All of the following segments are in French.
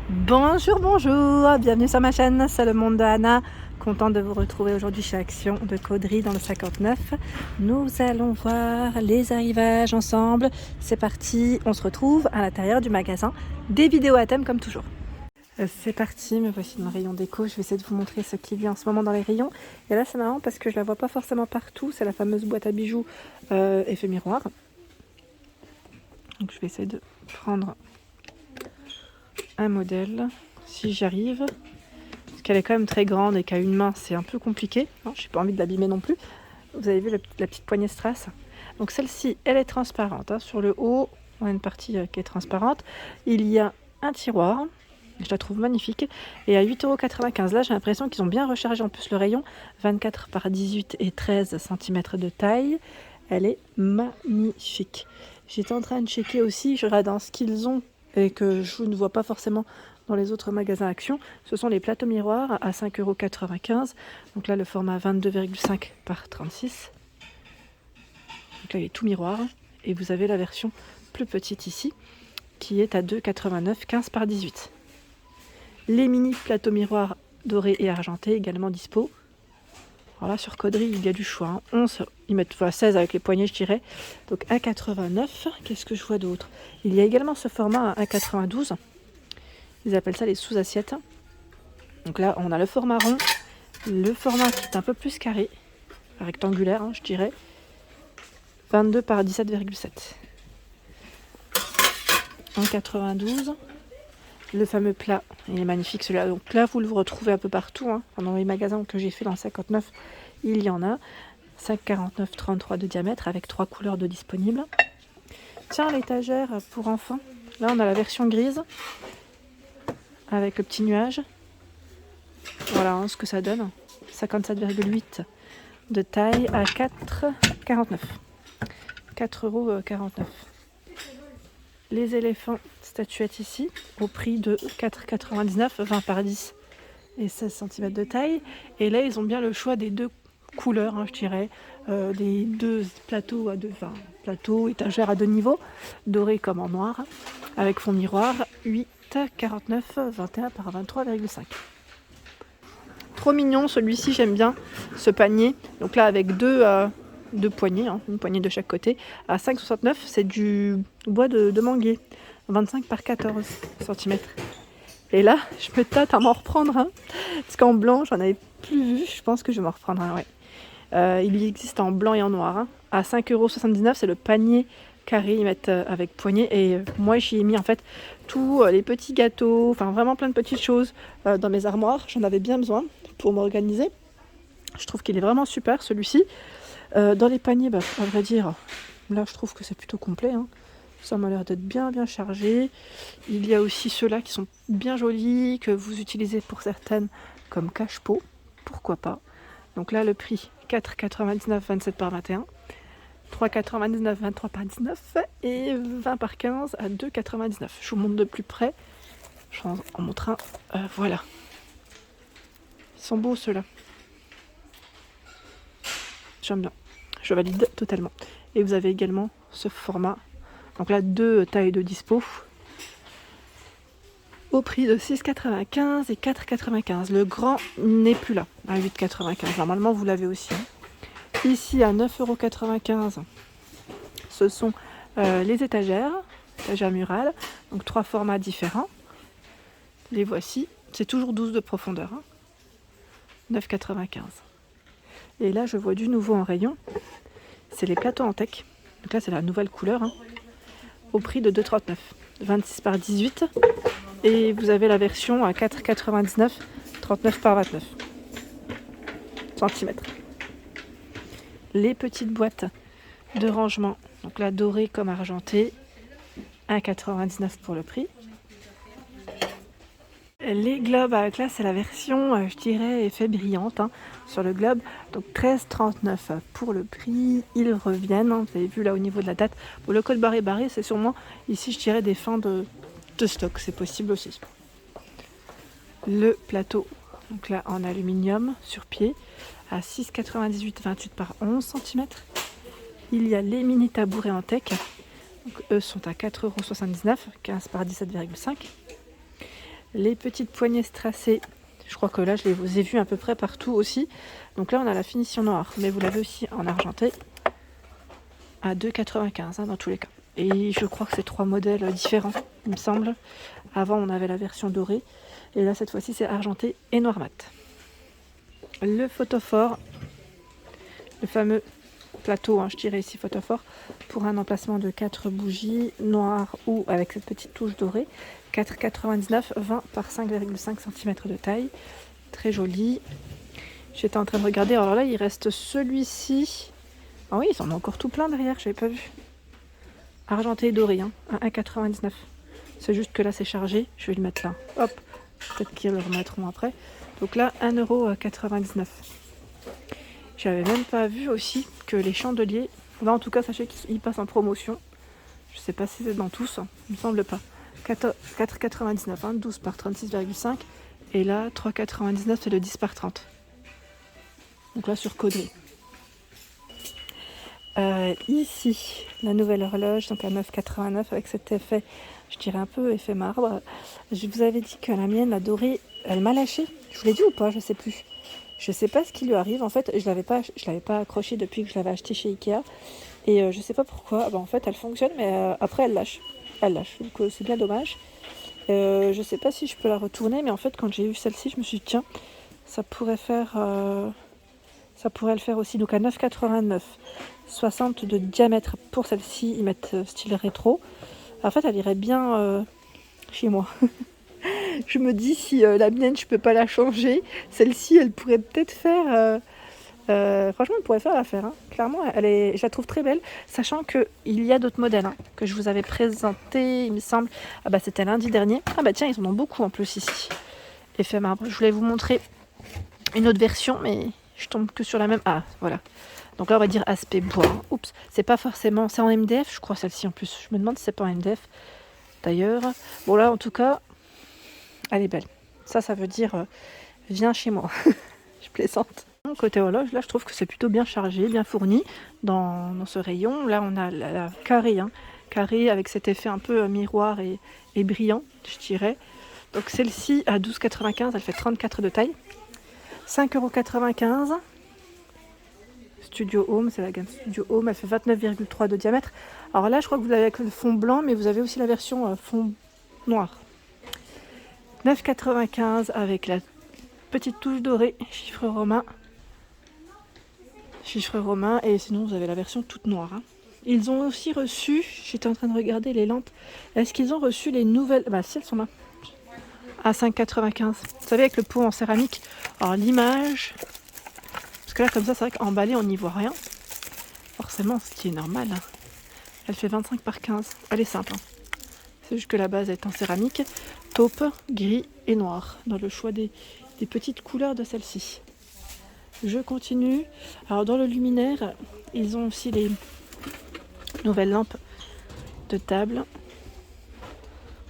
Bonjour, bienvenue sur ma chaîne, c'est le monde de Anna. Contente de vous retrouver aujourd'hui chez Action de Caudry dans le 59. Nous allons voir les arrivages ensemble. C'est parti, on se retrouve à l'intérieur du magasin. Des vidéos à thème comme toujours. C'est parti, me voici dans le rayon déco. Je vais essayer de vous montrer ce qu'il y a en ce moment dans les rayons. Et là c'est marrant parce que je la vois pas forcément partout. C'est la fameuse boîte à bijoux effet miroir. Donc je vais essayer de prendre un modèle, si j'y arrive, parce qu'elle est quand même très grande et qu'à une main c'est un peu compliqué. Je n'ai pas envie de l'abîmer non plus. Vous avez vu la petite poignée strass. Donc celle-ci, elle est transparente. Sur le haut, on a une partie qui est transparente. Il y a un tiroir, je la trouve magnifique, et à 8,95 €. Là j'ai l'impression qu'ils ont bien rechargé en plus le rayon, 24 par 18 et 13 cm de taille. Elle est magnifique. J'étais en train de checker aussi, je regarde dans ce qu'ils ont et que je ne vois pas forcément dans les autres magasins Action, ce sont les plateaux miroirs à 5,95 €. Donc là, le format 22,5 par 36. Donc là, il est tout miroir. Et vous avez la version plus petite ici, qui est à 2,89 €, 15 par 18. Les mini plateaux miroirs dorés et argentés, également dispo. Alors là, sur Caudry, il y a du choix. 11, ils mettent 16 avec les poignées, je dirais. Donc 1,89 €. Qu'est-ce que je vois d'autre? Il y a également ce format à 1,92 €. Ils appellent ça les sous-assiettes. Donc là, on a le format rond, le format qui est un peu plus carré, rectangulaire, je dirais. 22 par 17,7. 1,92 €. Le fameux plat, il est magnifique celui-là. Donc là, vous le retrouvez un peu partout. Dans les magasins que j'ai fait dans le 59, il y en a. 5,49, 33 de diamètre avec 3 couleurs de disponibles. Tiens, l'étagère pour enfants. Là, on a la version grise avec le petit nuage. Voilà ce que ça donne. 57,8 de taille à 4,49 €. 4,49 €. Les éléphants statuettes ici au prix de 4,99 €, 20 par 10 et 16 cm de taille. Et là, ils ont bien le choix des deux couleurs, je dirais, des deux plateaux à deux, plateaux, étagères à deux niveaux, doré comme en noir, avec fond miroir, 8,49 €, 21 par 23,5. Trop mignon celui-ci, j'aime bien ce panier. Donc là, avec deux poignées, une poignée de chaque côté, à 5,69 €. C'est du bois de manguier, 25 par 14 cm. Et là, je me tâte à m'en reprendre un, parce qu'en blanc, j'en avais plus vu. Je pense que je vais m'en reprendre un, ouais. Il existe en blanc et en noir. À 5,79 €, c'est le panier carré, ils mettent avec poignée. Et moi, j'y ai mis en fait tous les petits gâteaux, vraiment plein de petites choses dans mes armoires. J'en avais bien besoin pour m'organiser. Je trouve qu'il est vraiment super celui-ci. Dans les paniers, à vrai dire, là je trouve que c'est plutôt complet. Ça m'a l'air d'être bien chargé. Il y a aussi ceux-là qui sont bien jolis, que vous utilisez pour certaines comme cache-pot, pourquoi pas. Donc là le prix 4,99, 27 par 21, 3,99, 23 par 19 et 20 par 15 à 2,99. Je vous montre de plus près. Je vais en montrer un. Voilà. Ils sont beaux ceux-là. J'aime bien. Je valide totalement. Et vous avez également ce format. Donc là, deux tailles de dispo. Au prix de 6,95 et 4,95. Le grand n'est plus là, à 8,95. Normalement, vous l'avez aussi. Ici, à 9,95 €, ce sont les étagères murales. Donc 3 formats différents. Les voici. C'est toujours 12 de profondeur. 9,95. Et là, je vois du nouveau en rayon. C'est les plateaux en teck. Donc là, c'est la nouvelle couleur. Au prix de 2,39. 26 par 18. Et vous avez la version à 4,99. 39 par 29 cm. Les petites boîtes de rangement. Donc là, doré comme argenté. 1,99 € pour le prix. Les globes, là c'est la version, je dirais, effet brillante sur le globe. Donc 13,39 € pour le prix. Ils reviennent, vous avez vu là au niveau de la date. Bon, le code barré, c'est sûrement ici, je dirais, des fins de stock. C'est possible aussi. Le plateau, donc là en aluminium sur pied, à 6,98, 28 par 11 cm. Il y a les mini tabourets en teck. Donc, eux sont à 4,79 €, 15 par 17,5. Les petites poignées strassées, je crois que là je les ai vues à peu près partout aussi. Donc là on a la finition noire, mais vous l'avez aussi en argenté à 2,95 dans tous les cas. Et je crois que c'est 3 modèles différents, il me semble. Avant on avait la version dorée, et là cette fois-ci c'est argenté et noir mat. Le photophore, le fameux plateau, je dirais ici photophore, pour un emplacement de 4 bougies noires ou avec cette petite touche dorée. 4,99, 20 par 5,5 cm de taille. Très joli. J'étais en train de regarder. Alors là, il reste celui-ci. Ah oui, ils en ont encore tout plein derrière, je n'avais pas vu. Argenté et doré, à 1,99. C'est juste que là, c'est chargé. Je vais le mettre là. Hop. Peut-être qu'ils le remettront après. Donc là, 1,99 €. J'avais même pas vu aussi que les chandeliers. Là, en tout cas, sachez qu'ils passent en promotion. Je sais pas si c'est dans tous. Il me semble pas. 4,99, 12 par 36,5. Et là, 3,99, c'est le 10 par 30. Donc là, sur Caudry. Ici, la nouvelle horloge, donc à 9,89 avec cet effet, je dirais un peu effet marbre. Je vous avais dit que la mienne, la dorée, elle m'a lâché. Je vous l'ai dit ou pas, je sais plus. Je sais pas ce qui lui arrive. En fait, je l'avais pas accrochée depuis que je l'avais acheté chez Ikea. Et je sais pas pourquoi. En fait, elle fonctionne, mais après, elle lâche. Elle lâche. Donc c'est bien dommage. Je sais pas si je peux la retourner, mais en fait, quand j'ai eu celle-ci, je me suis dit, tiens, ça pourrait le faire aussi. Donc à 9,89, 60 de diamètre pour celle-ci. Ils mettent style rétro. En fait, elle irait bien chez moi. Je me dis, si la mienne, je peux pas la changer, celle-ci, elle pourrait peut-être faire... franchement, elle pourrait faire l'affaire. Clairement, je la trouve très belle, sachant qu'il y a d'autres modèles que je vous avais présentés, il me semble. Ah bah c'était lundi dernier. Ah bah tiens, ils en ont beaucoup en plus ici. Effet marbre. Je voulais vous montrer une autre version, mais je tombe que sur la même. Ah, voilà. Donc là, on va dire aspect bois. Oups, c'est pas forcément... C'est en MDF, je crois, celle-ci en plus. Je me demande si c'est pas en MDF, d'ailleurs. Bon là, en tout cas, elle est belle. Ça veut dire viens chez moi. Je plaisante. Côté horloge, là je trouve que c'est plutôt bien chargé, bien fourni dans ce rayon. Là on a la carré, carré avec cet effet un peu miroir et brillant, je dirais. Donc celle-ci à 12,95, elle fait 34 de taille. 5,95 €. Studio Home, c'est la gamme Studio Home, elle fait 29,3 de diamètre. Alors là je crois que vous avez avec le fond blanc, mais vous avez aussi la version fond noir. 9,95 avec la petite touche dorée, chiffre romain. Chiffre romain, et sinon vous avez la version toute noire. Ils ont aussi reçu, j'étais en train de regarder les lampes, est-ce qu'ils ont reçu les nouvelles... Bah si, elles sont là. À 5,95. Vous savez, avec le pot en céramique. Alors l'image... Parce que là, comme ça, c'est vrai qu'emballé, on n'y voit rien. Forcément, ce qui est normal. Elle fait 25 par 15. Elle est simple. C'est juste que la base est en céramique. Taupe, gris et noir. Dans le choix des petites couleurs de celle-ci. Je continue. Alors dans le luminaire, ils ont aussi les nouvelles lampes de table.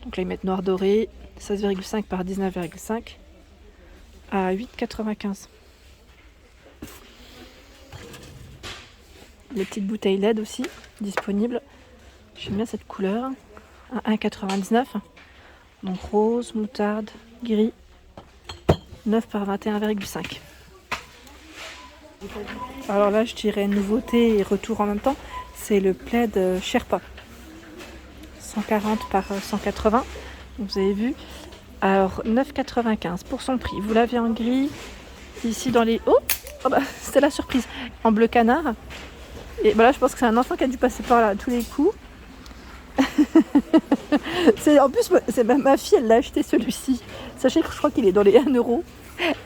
Donc là ils mettent noir doré, 16,5 par 19,5 à 8,95. Les petites bouteilles LED aussi disponibles. J'aime bien cette couleur. À 1,99. Donc rose, moutarde, gris. 9 par 21,5. Alors là, je dirais nouveauté et retour en même temps, c'est le plaid Sherpa. 140 par 180, vous avez vu. Alors 9,95 pour son prix. Vous l'avez en gris, ici dans les... Oh bah, c'était la surprise. En bleu canard. Et voilà, je pense que c'est un enfant qui a dû passer par là à tous les coups. En plus, c'est ma fille, elle l'a acheté celui-ci. Sachez que je crois qu'il est dans les 1 €.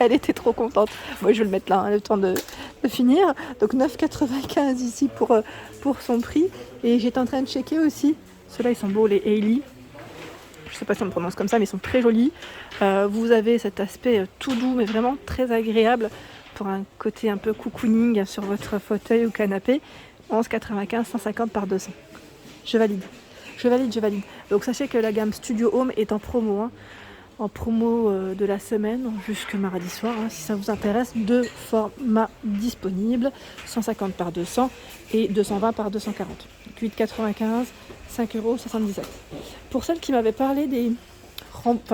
Elle était trop contente. Moi, je vais le mettre là, le temps de finir. Donc 9,95 ici pour son prix. Et j'étais en train de checker aussi. Ceux-là, ils sont beaux, les Hailey. Je sais pas si on le prononce comme ça, mais ils sont très jolis. Vous avez cet aspect tout doux, mais vraiment très agréable pour un côté un peu cocooning sur votre fauteuil ou canapé. 11,95, 150 par 200. Je valide. Donc sachez que la gamme Studio Home est en promo. En promo de la semaine jusque mardi soir, si ça vous intéresse. 2 formats disponibles, 150 par 200 et 220 par 240. 8,95, 5,77 €. Pour celle qui m'avait parlé des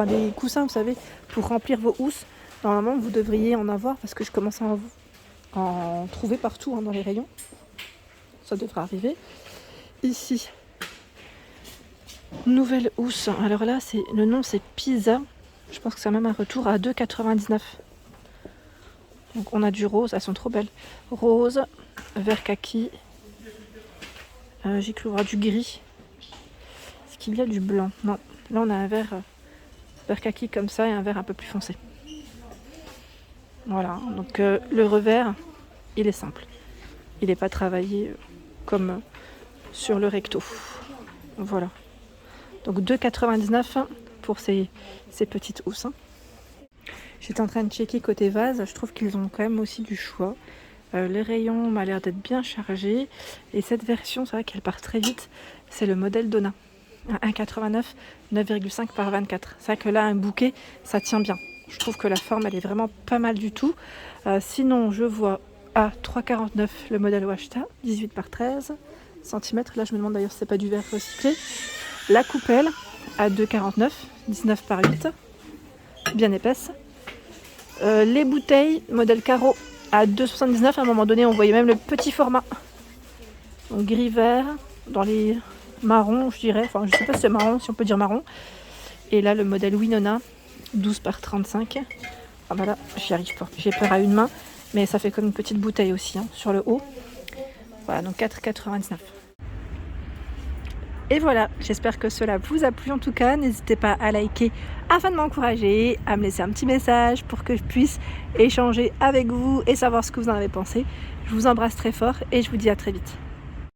des coussins, vous savez, pour remplir vos housses. Normalement, vous devriez en avoir parce que je commence à en trouver partout dans les rayons. Ça devrait arriver. Ici, nouvelle housse. Alors là, le nom c'est Pisa. Je pense que c'est même un retour à 2,99. Donc on a du rose, elles sont trop belles. Rose, vert kaki. J'ai cru voir du gris. Est-ce qu'il y a du blanc? Non. Là on a un vert kaki comme ça et un vert un peu plus foncé. Voilà. Donc le revers, il est simple. Il n'est pas travaillé comme sur le recto. Voilà. Donc 2,99 pour ces petites housses. J'étais en train de checker côté vase. Je trouve qu'ils ont quand même aussi du choix. Les rayons m'ont l'air d'être bien chargés. Et cette version, c'est vrai qu'elle part très vite. C'est le modèle Donna. 1,89, 9,5 par 24. C'est vrai que là, un bouquet, ça tient bien. Je trouve que la forme, elle est vraiment pas mal du tout. Sinon, je vois à 3,49 le modèle Washta, 18 par 13 cm. Là, je me demande d'ailleurs si c'est pas du verre recyclé. La coupelle à 2,49, 19 par 8, bien épaisse. Les bouteilles, modèle carreau à 2,79. À un moment donné, on voyait même le petit format. Donc gris-vert, dans les marrons, je dirais. Enfin, je sais pas si c'est marron, si on peut dire marron. Et là, le modèle Winona, 12 par 35. Ah bah là, j'y arrive pas. J'ai peur à une main, mais ça fait comme une petite bouteille aussi sur le haut. Voilà, donc 4,99. Et voilà, j'espère que cela vous a plu en tout cas. N'hésitez pas à liker afin de m'encourager, à me laisser un petit message pour que je puisse échanger avec vous et savoir ce que vous en avez pensé. Je vous embrasse très fort et je vous dis à très vite.